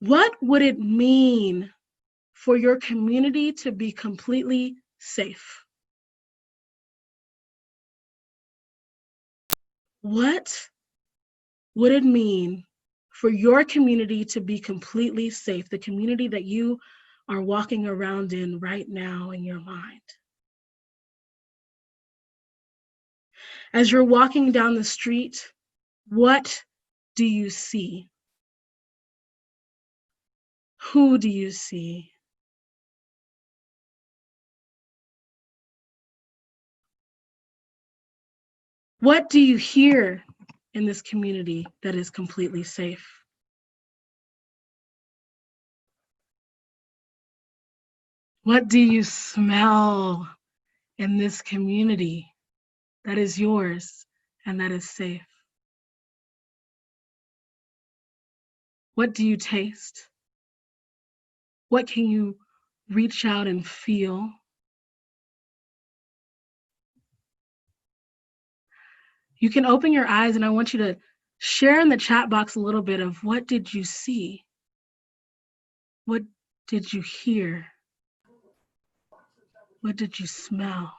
What would it mean for your community to be completely safe? What would it mean for your community to be completely safe, the community that you are walking around in right now in your mind? As you're walking down the street, what do you see? Who do you see? What do you hear in this community that is completely safe? What do you smell in this community that is yours and that is safe? What do you taste? What can you reach out and feel? You can open your eyes, and I want you to share in the chat box a little bit of what did you see? What did you hear? What did you smell?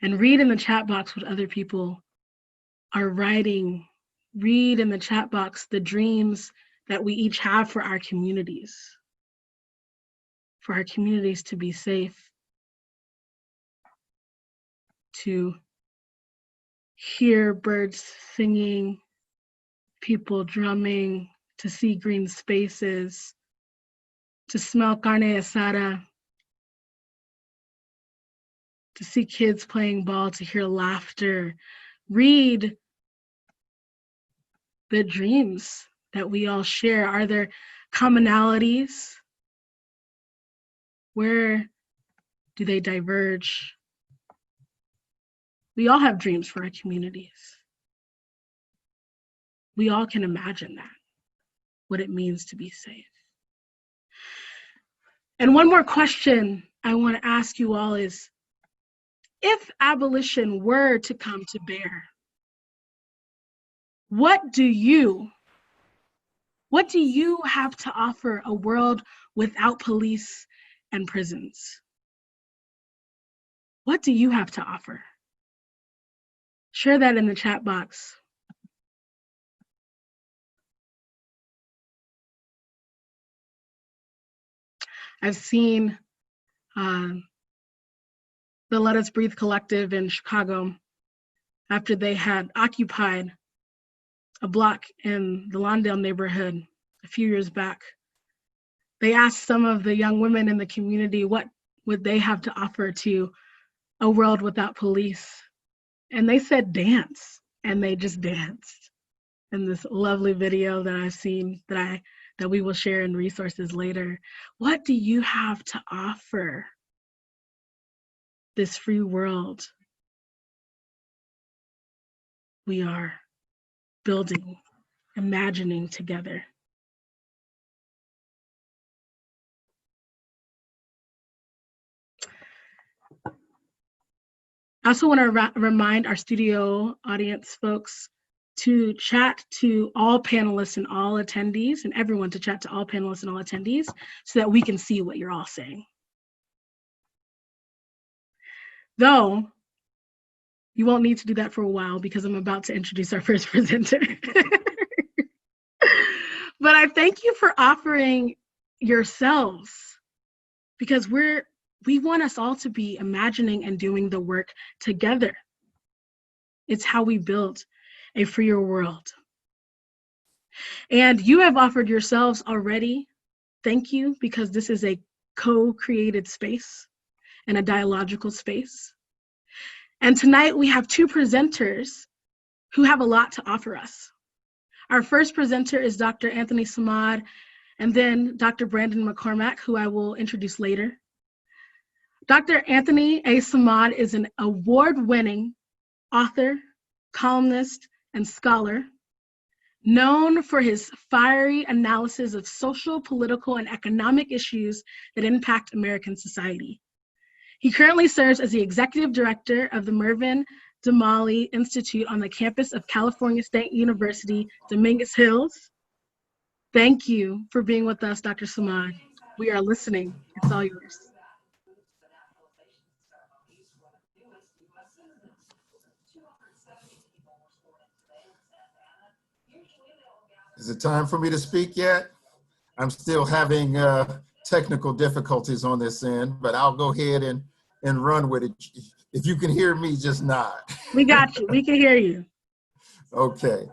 And read in the chat box what other people are writing. Read in the chat box the dreams that we each have for our communities to be safe, to hear birds singing, people drumming, to see green spaces, to smell carne asada, to see kids playing ball, to hear laughter. Read the dreams that we all share. Are there commonalities? Where do they diverge? We all have dreams for our communities. We all can imagine that, what it means to be safe. And one more question I want to ask you all is, if abolition were to come to bear, what do you have to offer a world without police and prisons? What do you have to offer? Share that in the chat box. I've seen the Let Us Breathe Collective in Chicago, after they had occupied a block in the Lawndale neighborhood a few years back. They asked some of the young women in the community what would they have to offer to a world without police. And they said dance, and they just danced. In this lovely video that I've seen that we will share in resources later. What do you have to offer this free world we are building, imagining together? I also want to remind our studio audience folks to chat to all panelists and all attendees, and everyone to chat to all panelists and all attendees so that we can see what you're all saying. Though, you won't need to do that for a while because I'm about to introduce our first presenter. But I thank you for offering yourselves, because we want us all to be imagining and doing the work together. It's how we build a freer world. And you have offered yourselves already. Thank you, because this is a co-created space and a dialogical space. And tonight we have two presenters who have a lot to offer us. Our first presenter is Dr. Anthony Samad, and then Dr. Brandon McCormack, who I will introduce later. Dr. Anthony A. Samad is an award-winning author, columnist, and scholar. Known for his fiery analysis of social, political, and economic issues that impact American society. He currently serves as the executive director of the Mervyn Damali Institute on the campus of California State University, Dominguez Hills. Thank you for being with us, Dr. Samad. We are listening. It's all yours. Is it time for me to speak yet? I'm still having technical difficulties on this end, but I'll go ahead and run with it. If you can hear me, just nod. We got you. We can hear you. Okay.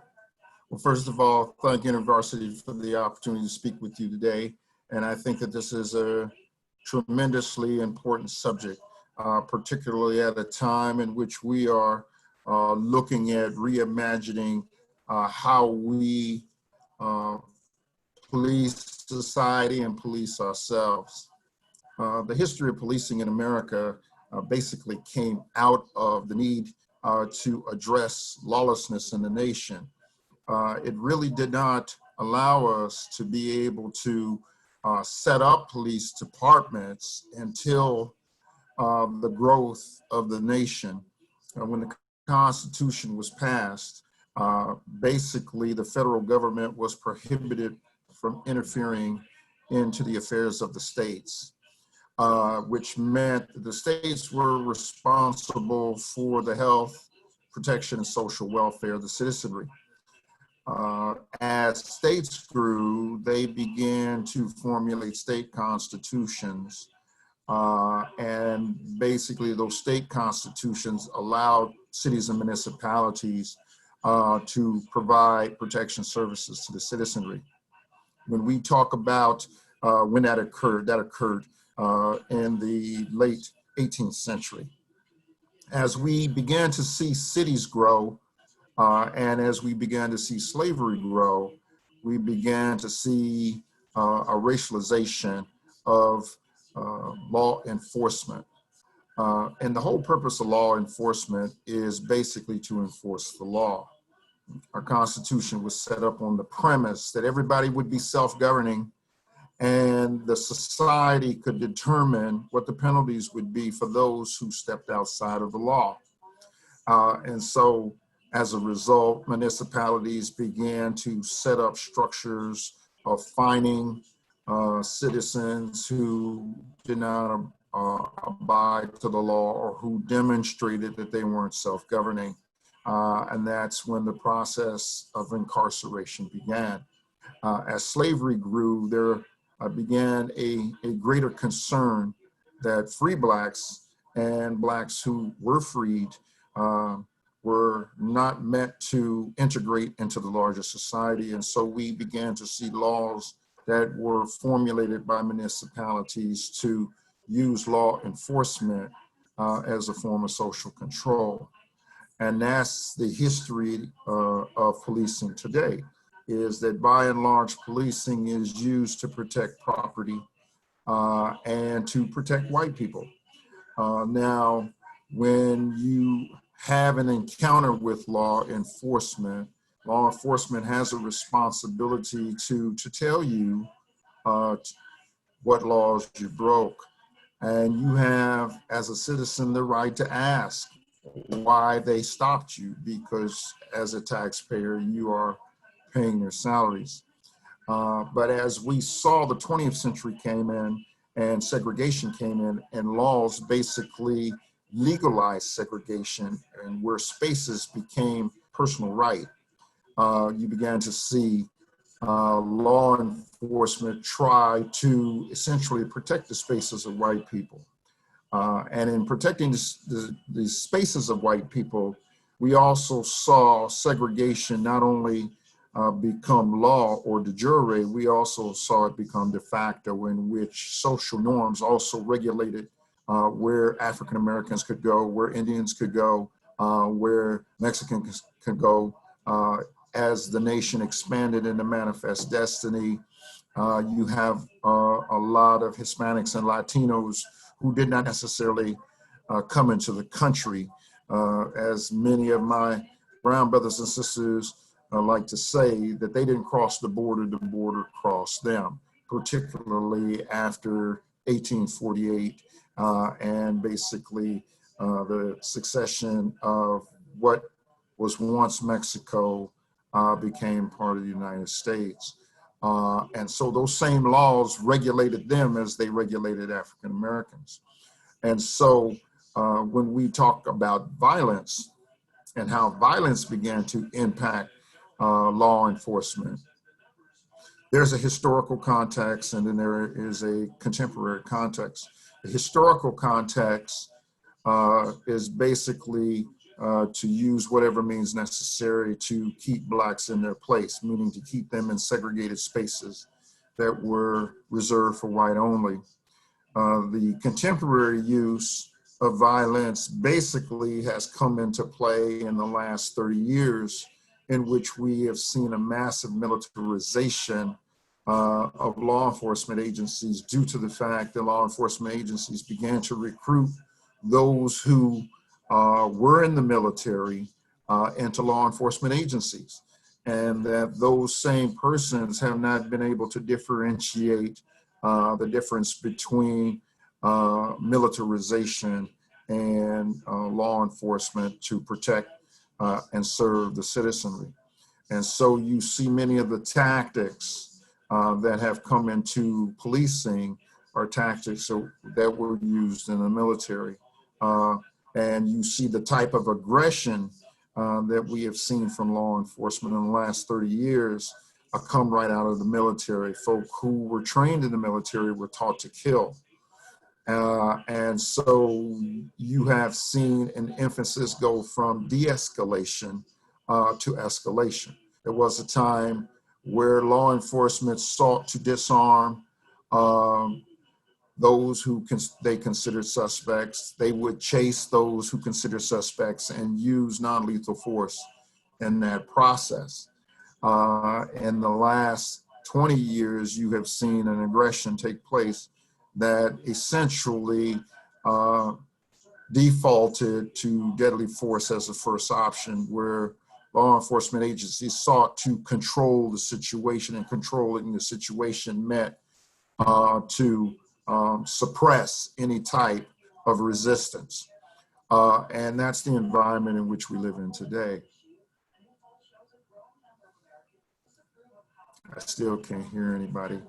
Well, first of all, thank InterVarsity for the opportunity to speak with you today. And I think that this is a tremendously important subject, particularly at a time in which we are looking at reimagining how we police society and police ourselves. The history of policing in America basically came out of the need to address lawlessness in the nation. It really did not allow us to be able to set up police departments until the growth of the nation. When the Constitution was passed, basically the federal government was prohibited from interfering into the affairs of the states, which meant that the states were responsible for the health, protection, and social welfare of the citizenry. As states grew, they began to formulate state constitutions, and basically those state constitutions allowed cities and municipalities to provide protection services to the citizenry. When we talk about when that occurred in the late 18th century. As we began to see cities grow, and as we began to see slavery grow, we began to see a racialization of law enforcement. And the whole purpose of law enforcement is basically to enforce the law. Our Constitution was set up on the premise that everybody would be self-governing and the society could determine what the penalties would be for those who stepped outside of the law. And so as a result, municipalities began to set up structures of fining citizens who did not abide to the law or who demonstrated that they weren't self-governing. And that's when the process of incarceration began. As slavery grew, there began a greater concern that free Blacks and Blacks who were freed were not meant to integrate into the larger society. And so we began to see laws that were formulated by municipalities to use law enforcement as a form of social control. And that's the history of policing today, is that by and large, policing is used to protect property and to protect white people. Now, when you have an encounter with law enforcement has a responsibility to tell you what laws you broke. And you have, as a citizen, the right to ask why they stopped you, because as a taxpayer, you are paying their salaries. But as we saw, the 20th century came in and segregation came in, and laws basically legalized segregation, and where spaces became personal right, you began to see law enforcement try to essentially protect the spaces of white people. And in protecting the spaces of white people, we also saw segregation not only become law or de jure, we also saw it become de facto, in which social norms also regulated where African Americans could go, where Indians could go, where Mexicans could go. As the nation expanded into manifest destiny, you have a lot of Hispanics and Latinos who did not necessarily come into the country. As many of my brown brothers and sisters like to say that they didn't cross the border crossed them, particularly after 1848 and basically the succession of what was once Mexico became part of the United States. And so those same laws regulated them as they regulated African Americans. And so when we talk about violence and how violence began to impact law enforcement, there's a historical context and then there is a contemporary context. The historical context is basically to use whatever means necessary to keep Blacks in their place, meaning to keep them in segregated spaces that were reserved for white only. The contemporary use of violence basically has come into play in the last 30 years, in which we have seen a massive militarization of law enforcement agencies due to the fact that law enforcement agencies began to recruit those who were in the military into law enforcement agencies, and that those same persons have not been able to differentiate the difference between militarization and law enforcement to protect and serve the citizenry. And so you see many of the tactics that have come into policing are tactics that were used in the military. And you see the type of aggression that we have seen from law enforcement in the last 30 years come right out of the military. Folk who were trained in the military were taught to kill. And so you have seen an emphasis go from de-escalation to escalation. There was a time where law enforcement sought to disarm those who they considered suspects. They would chase those who considered suspects and use non-lethal force in that process. In the last 20 years, you have seen an aggression take place that essentially defaulted to deadly force as a first option, where law enforcement agencies sought to control the situation, and controlling the situation meant to suppress any type of resistance. And that's the environment in which we live in today. I still can't hear anybody.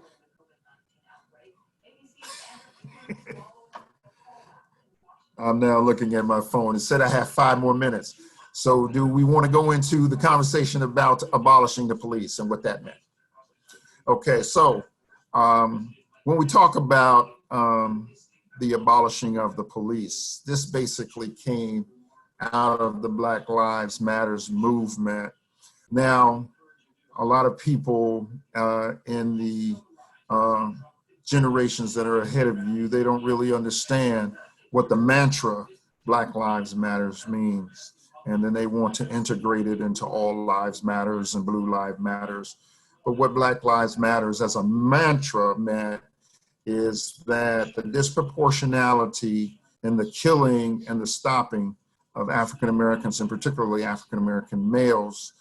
I'm now looking at my phone. It said I have 5 more minutes. So do we want to go into the conversation about abolishing the police and what that meant? Okay, so when we talk about the abolishing of the police, this basically came out of the Black Lives Matters movement. Now, a lot of people in the generations that are ahead of you, they don't really understand what the mantra Black Lives Matters means. And then they want to integrate it into All Lives Matters and Blue Lives Matters. But what Black Lives Matters as a mantra meant is that the disproportionality in the killing and the stopping of African Americans, and particularly African American males,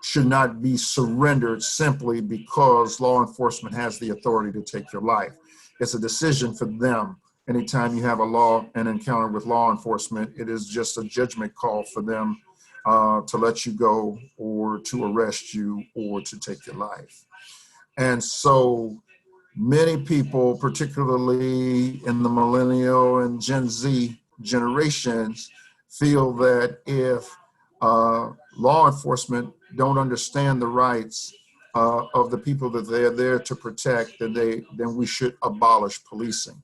should not be surrendered simply because law enforcement has the authority to take your life. It's a decision for them. Anytime you have an encounter with law enforcement, it is just a judgment call for them to let you go or to arrest you or to take your life. And so many people, particularly in the millennial and Gen Z generations, feel that if law enforcement don't understand the rights of the people that they're there to protect, then we should abolish policing.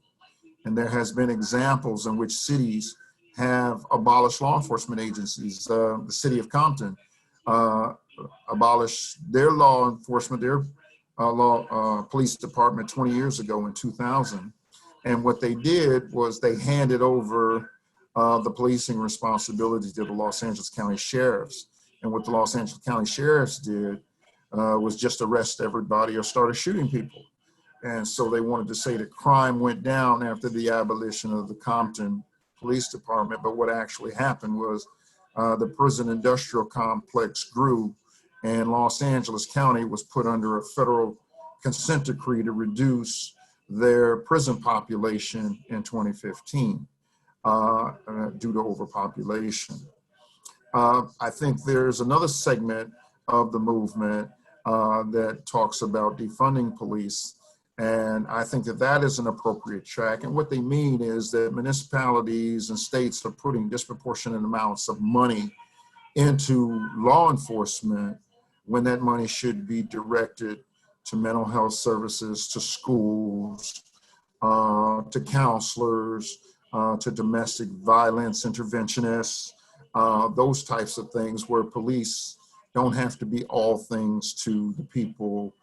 And there has been examples in which cities have abolished law enforcement agencies. The city of Compton abolished their law enforcement, their police department 20 years ago in 2000. And what they did was they handed over the policing responsibility to the Los Angeles County Sheriffs. And what the Los Angeles County Sheriffs did was just arrest everybody or started shooting people. And so they wanted to say that crime went down after the abolition of the Compton Police Department. But what actually happened was the prison industrial complex grew, and Los Angeles County was put under a federal consent decree to reduce their prison population in 2015 due to overpopulation. I think there's another segment of the movement that talks about defunding police. And I think that that is an appropriate track. And what they mean is that municipalities and states are putting disproportionate amounts of money into law enforcement when that money should be directed to mental health services, to schools, to counselors, to domestic violence interventionists, those types of things where police don't have to be all things to the people